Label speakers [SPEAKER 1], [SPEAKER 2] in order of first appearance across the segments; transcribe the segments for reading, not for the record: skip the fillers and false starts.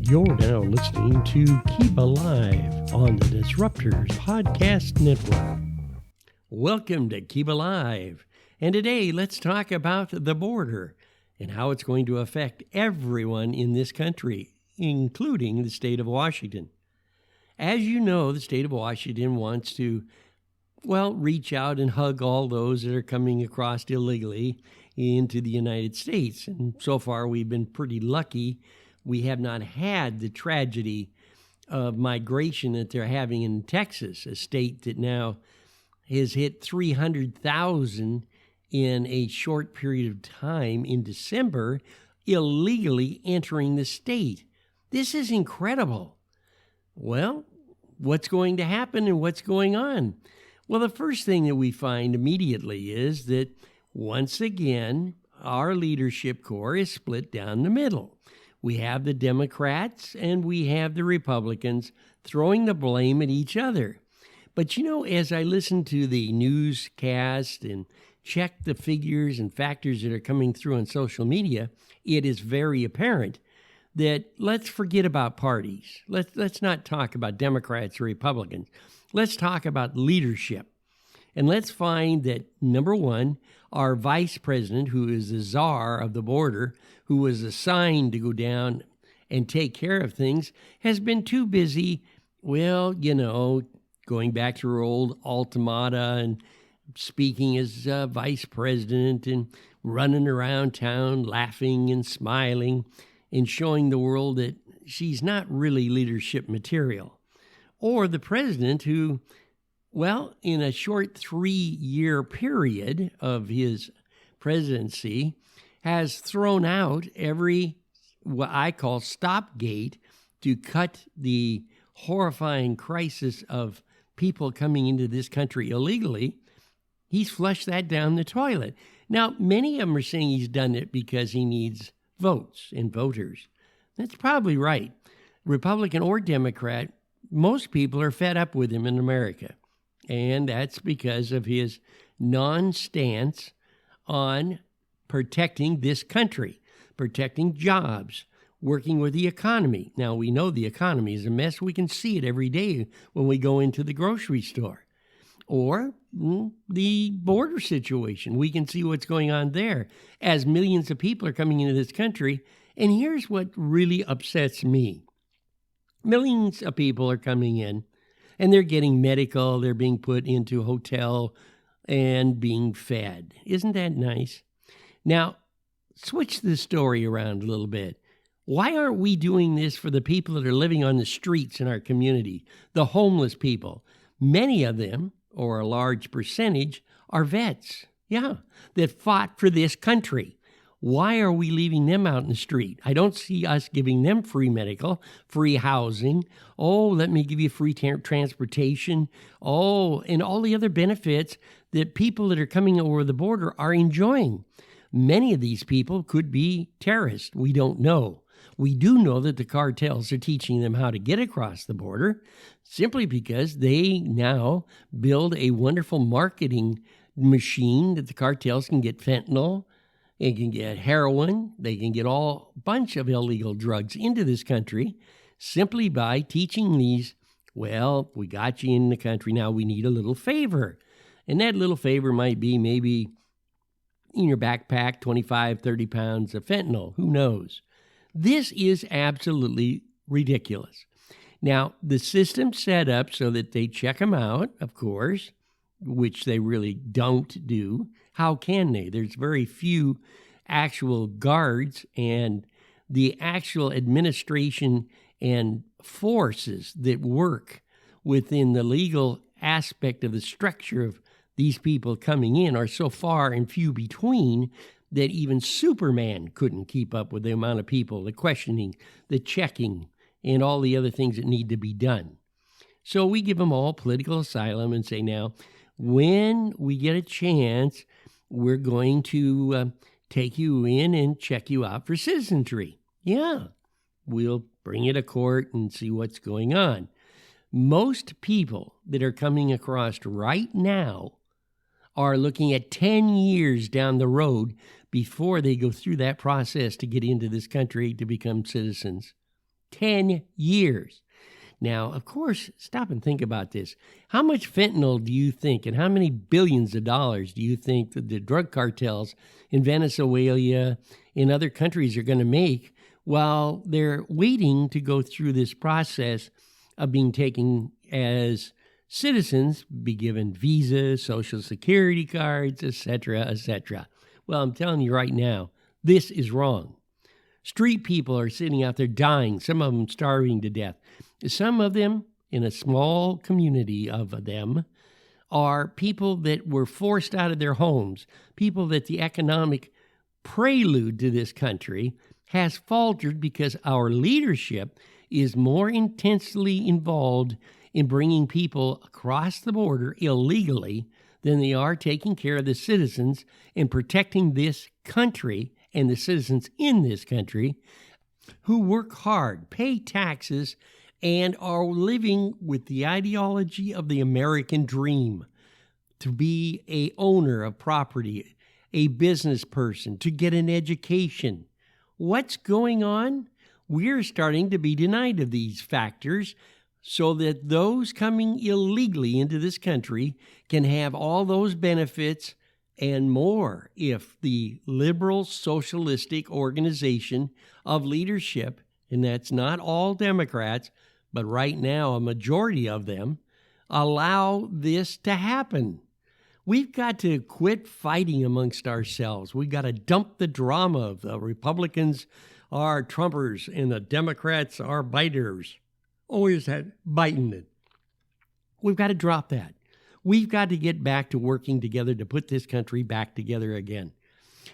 [SPEAKER 1] You're now listening to Keeba-Live on the Disruptors Podcast Network. Welcome to Keeba-Live, and today let's talk about the border and how it's going to affect everyone in this country, including the state of Washington. As you know, the state of Washington wants to, reach out and hug all those that are coming across illegally into the United States. And so far, we've been pretty lucky. We have not had the tragedy of migration that they're having in Texas, a state that now has hit 300,000 in a short period of time in December, illegally entering the state. This is incredible. Well, what's going to happen and what's going on? Well, the first thing that we find immediately is that once again, our leadership core is split down the middle. We have the Democrats and we have the Republicans throwing the blame at each other. But as I listen to the newscast and check the figures and factors that are coming through on social media, it is very apparent that let's forget about parties. Let's not talk about Democrats or Republicans. Let's talk about leadership. And let's find that, number one, our vice president, who is the czar of the border, who was assigned to go down and take care of things, has been too busy, going back to her old automata and speaking as vice president and running around town laughing and smiling and showing the world that she's not really leadership material. Or the president who, in a short 3-year period of his presidency, has thrown out every, what I call stopgate to cut the horrifying crisis of people coming into this country illegally. He's flushed that down the toilet. Now, many of them are saying he's done it because he needs votes and voters. That's probably right. Republican or Democrat, most people are fed up with him in America. And that's because of his non-stance on protecting this country, protecting jobs, working with the economy. Now, we know the economy is a mess. We can see it every day when we go into the grocery store. Or the border situation. We can see what's going on there as millions of people are coming into this country. And here's what really upsets me. Millions of people are coming in, and they're getting medical, they're being put into a hotel and being fed. Isn't that nice? Now, switch the story around a little bit. Why aren't we doing this for the people that are living on the streets in our community, the homeless people? Many of them, or a large percentage, are vets, that fought for this country. Why are we leaving them out in the street? I don't see us giving them free medical, free housing. Oh, let me give you free transportation. Oh, and all the other benefits that people that are coming over the border are enjoying. Many of these people could be terrorists. We don't know. We do know that the cartels are teaching them how to get across the border simply because they now build a wonderful marketing machine that the cartels can get fentanyl. They can get heroin. They can get all bunch of illegal drugs into this country simply by teaching these, we got you in the country, now we need a little favor. And that little favor might be maybe in your backpack, 25, 30 pounds of fentanyl. Who knows? This is absolutely ridiculous. Now, the system's set up so that they check them out, of course, which they really don't do. How can they? There's very few actual guards, and the actual administration and forces that work within the legal aspect of the structure of these people coming in are so far and few between that even Superman couldn't keep up with the amount of people, the questioning, the checking, and all the other things that need to be done. So we give them all political asylum and say, now, when we get a chance, we're going to take you in and check you out for citizenry. Yeah, we'll bring you to court and see what's going on. Most people that are coming across right now are looking at 10 years down the road before they go through that process to get into this country to become citizens. 10 years. Now, of course, stop and think about this. How much fentanyl do you think, and how many billions of dollars do you think that the drug cartels in Venezuela and other countries are going to make while they're waiting to go through this process of being taken as citizens, be given visas, social security cards, etc., etc.? Well, I'm telling you right now, this is wrong. Street people are sitting out there dying, some of them starving to death. Some of them, in a small community of them, are people that were forced out of their homes, people that the economic prelude to this country has faltered because our leadership is more intensely involved in bringing people across the border illegally than they are taking care of the citizens and protecting this country and the citizens in this country who work hard, pay taxes, and are living with the ideology of the American dream, to be a owner of property, a business person, to get an education. What's going on? We're starting to be denied of these factors so that those coming illegally into this country can have all those benefits and more if the liberal socialistic organization of leadership, and that's not all Democrats, but right now a majority of them, allow this to happen. We've got to quit fighting amongst ourselves. We've got to dump the drama of the Republicans are Trumpers and the Democrats are biters. Always had biting it. We've got to drop that. We've got to get back to working together to put this country back together again.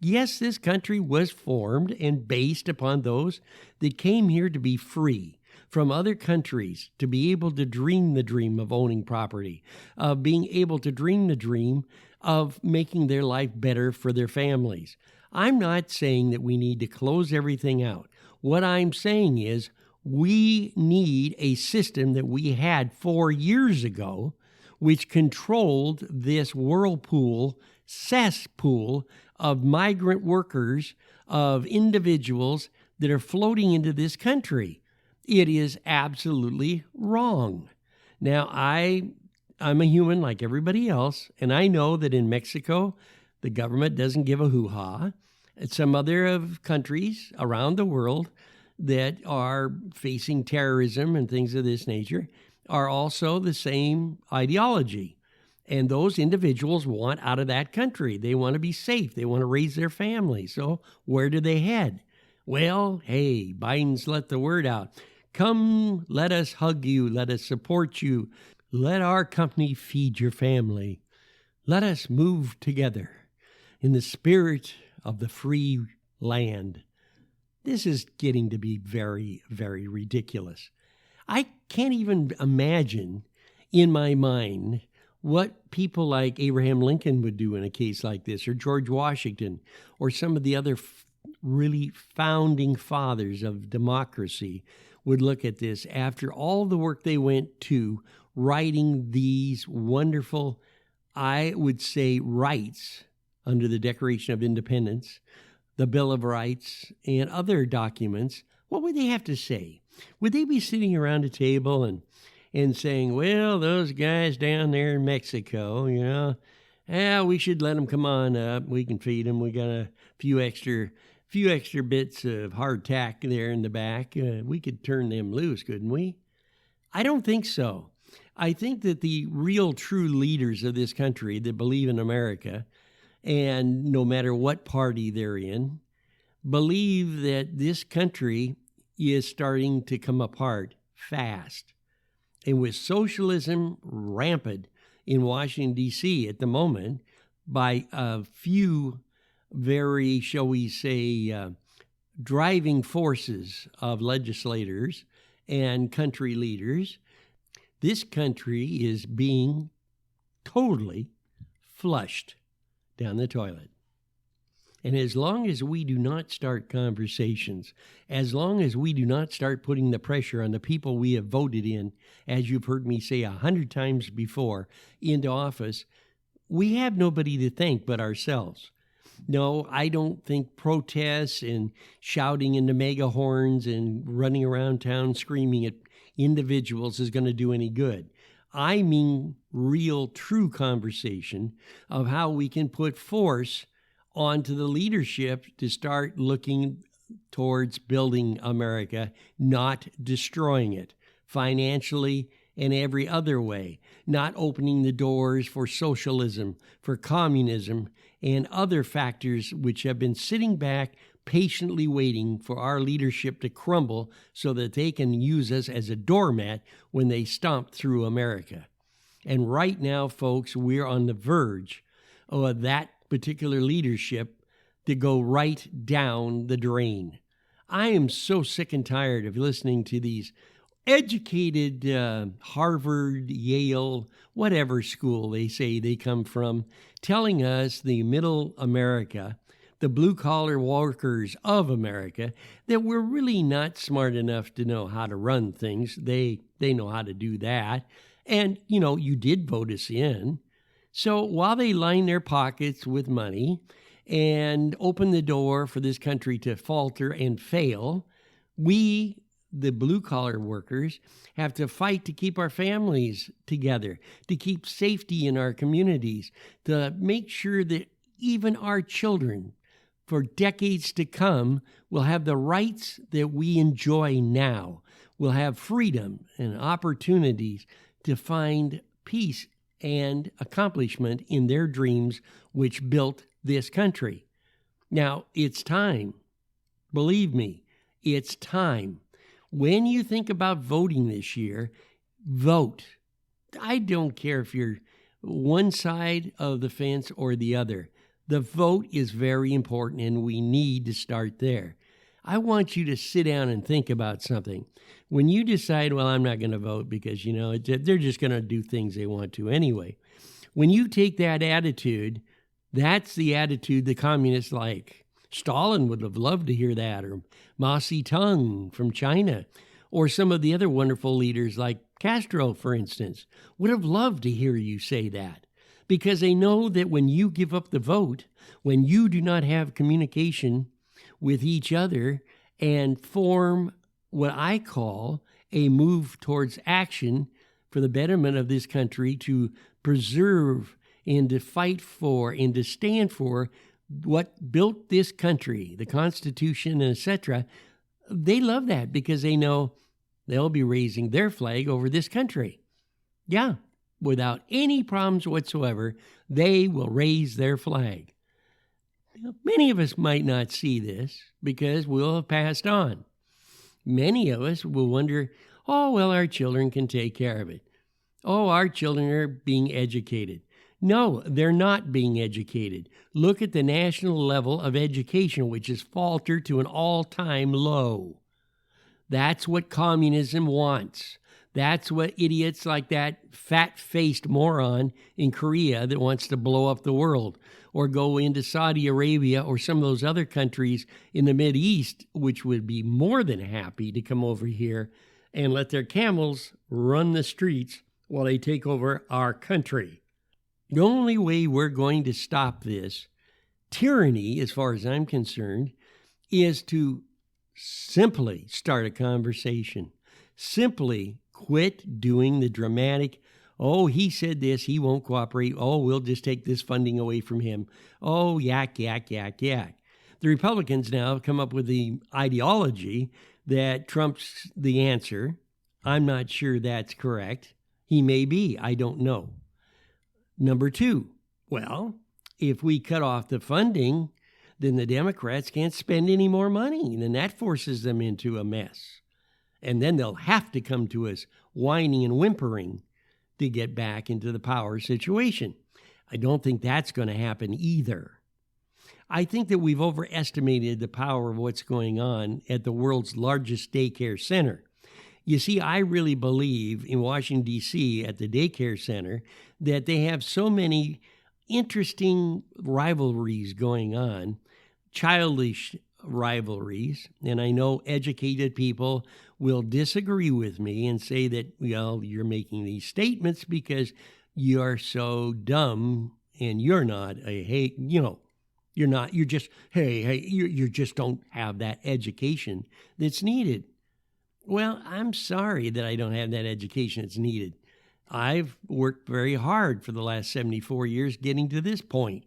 [SPEAKER 1] Yes, this country was formed and based upon those that came here to be free from other countries, to be able to dream the dream of owning property, of being able to dream the dream of making their life better for their families. I'm not saying that we need to close everything out. What I'm saying is we need a system that we had 4 years ago, which controlled this whirlpool, cesspool of migrant workers, of individuals that are floating into this country. It is absolutely wrong. Now, I'm a human like everybody else, and I know that in Mexico, the government doesn't give a hoo-ha. Some other countries around the world that are facing terrorism and things of this nature are also the same ideology. And those individuals want out of that country. They want to be safe. They want to raise their family. So where do they head? Well, hey, Biden's let the word out. Come, let us hug you. Let us support you. Let our company feed your family. Let us move together in the spirit of the free land. This is getting to be very, very ridiculous. I can't even imagine in my mind what people like Abraham Lincoln would do in a case like this, or George Washington, or some of the other really founding fathers of democracy would look at this after all the work they went to writing these wonderful, I would say, rights under the Declaration of Independence, the Bill of Rights, and other documents. What would they have to say? Would they be sitting around a table and saying, well, those guys down there in Mexico, we should let them come on up. We can feed them. We got a few extra bits of hardtack there in the back. We could turn them loose, couldn't we? I don't think so. I think that the real true leaders of this country that believe in America, and no matter what party they're in, believe that this country is starting to come apart fast. And with socialism rampant in Washington, D.C. at the moment, by a few very, shall we say, driving forces of legislators and country leaders, this country is being totally flushed down the toilet. And as long as we do not start conversations, as long as we do not start putting the pressure on the people we have voted in, as you've heard me say 100 times before, into office, we have nobody to thank but ourselves. No, I don't think protests and shouting into megahorns and running around town screaming at individuals is going to do any good. I mean real, true conversation of how we can put force onto the leadership to start looking towards building America, not destroying it financially and every other way, not opening the doors for socialism, for communism, and other factors which have been sitting back patiently waiting for our leadership to crumble so that they can use us as a doormat when they stomp through America. And right now, folks, we're on the verge of that particular leadership to go right down the drain. I am so sick and tired of listening to these educated Harvard, Yale, whatever school they say they come from, telling us the middle America, the blue-collar workers of America, that we're really not smart enough to know how to run things. They know how to do that. And, you did vote us in. So while they line their pockets with money and open the door for this country to falter and fail, we, the blue-collar workers, have to fight to keep our families together, to keep safety in our communities, to make sure that even our children, for decades to come, will have the rights that we enjoy now, will have freedom and opportunities to find peace and accomplishment in their dreams which built this country. Now, it's time. Believe me, it's time. When you think about voting this year, vote. I don't care if you're one side of the fence or the other. The vote is very important, and we need to start there. I want you to sit down and think about something. When you decide, well, I'm not going to vote because, they're just going to do things they want to anyway. When you take that attitude, that's the attitude the communists like. Stalin would have loved to hear that, or Mao Zedong from China, or some of the other wonderful leaders like Castro, for instance, would have loved to hear you say that, because they know that when you give up the vote, when you do not have communication with each other and form what I call a move towards action for the betterment of this country, to preserve and to fight for and to stand for what built this country, the Constitution, etc., they love that because they know they'll be raising their flag over this country. Yeah, without any problems whatsoever, they will raise their flag. Many of us might not see this because we'll have passed on. Many of us will wonder, oh, well, our children can take care of it. Oh, our children are being educated. No, they're not being educated. Look at the national level of education, which has faltered to an all-time low. That's what communism wants. That's what idiots like that fat-faced moron in Korea that wants to blow up the world, or go into Saudi Arabia or some of those other countries in the Mideast, which would be more than happy to come over here and let their camels run the streets while they take over our country. The only way we're going to stop this tyranny, as far as I'm concerned, is to simply start a conversation. Simply quit doing the dramatic, oh, he said this, he won't cooperate, oh, we'll just take this funding away from him, oh, yak, yak, yak, yak. The Republicans now have come up with the ideology that Trump's the answer. I'm not sure that's correct. He may be, I don't know. Number two, well, if we cut off the funding, then the Democrats can't spend any more money, and then that forces them into a mess. And then they'll have to come to us whining and whimpering to get back into the power situation. I don't think that's going to happen either. I think that we've overestimated the power of what's going on at the world's largest daycare center. You see, I really believe in Washington, D.C., at the daycare center, that they have so many interesting rivalries going on, childish rivalries, and I know educated people will disagree with me and say that, well, you're making these statements because you're so dumb and you're not You're just, hey, you just don't have that education that's needed. Well, I'm sorry that I don't have that education that's needed. I've worked very hard for the last 74 years getting to this point.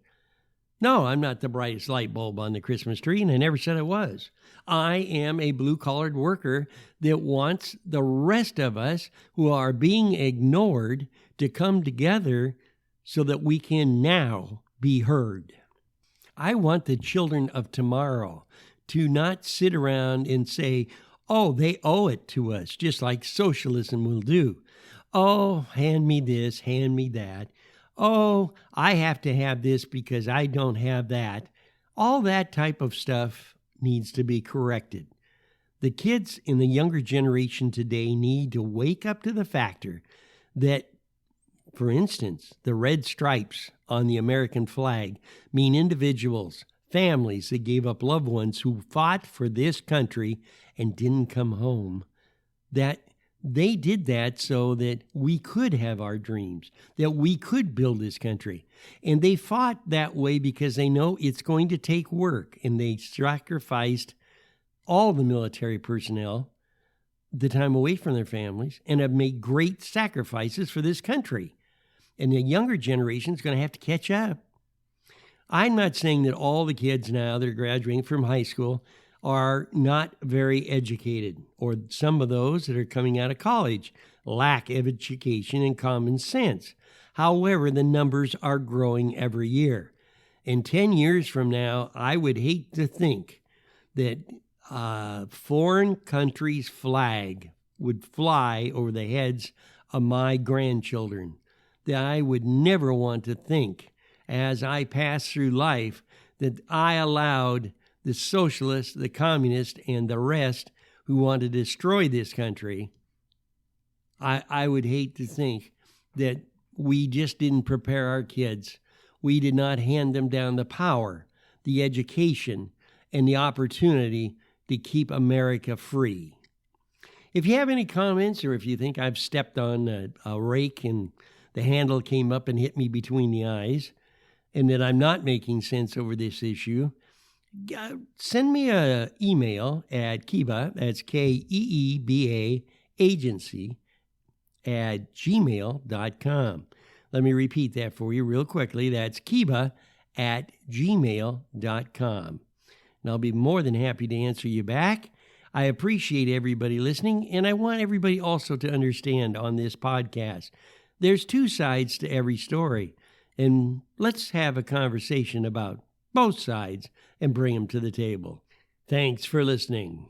[SPEAKER 1] No, I'm not the brightest light bulb on the Christmas tree, and I never said I was. I am a blue-collared worker that wants the rest of us who are being ignored to come together so that we can now be heard. I want the children of tomorrow to not sit around and say, oh, they owe it to us, just like socialism will do. Oh, hand me this, hand me that. Oh, I have to have this because I don't have that. All that type of stuff needs to be corrected. The kids in the younger generation today need to wake up to the factor that, for instance, the red stripes on the American flag mean individuals, families that gave up loved ones who fought for this country and didn't come home, that they did that so that we could have our dreams, that we could build this country. And they fought that way because they know it's going to take work, and they sacrificed all the military personnel the time away from their families and have made great sacrifices for this country. And the younger generation is going to have to catch up. I'm not saying that all the kids now that are graduating from high school are not very educated, or some of those that are coming out of college lack of education and common sense. However, the numbers are growing every year. And 10 years from now, I would hate to think that a foreign country's flag would fly over the heads of my grandchildren. That I would never want to think, as I pass through life, that I allowed the socialists, the communists, and the rest who want to destroy this country. I would hate to think that we just didn't prepare our kids. We did not hand them down the power, the education, and the opportunity to keep America free. If you have any comments, or if you think I've stepped on a rake and the handle came up and hit me between the eyes, and that I'm not making sense over this issue, send me an email at Keeba, that's Keeba, agency, at gmail.com. Let me repeat that for you real quickly. That's Keeba at gmail.com. And I'll be more than happy to answer you back. I appreciate everybody listening, and I want everybody also to understand on this podcast, there's two sides to every story, and let's have a conversation about both sides and bring them to the table. Thanks for listening.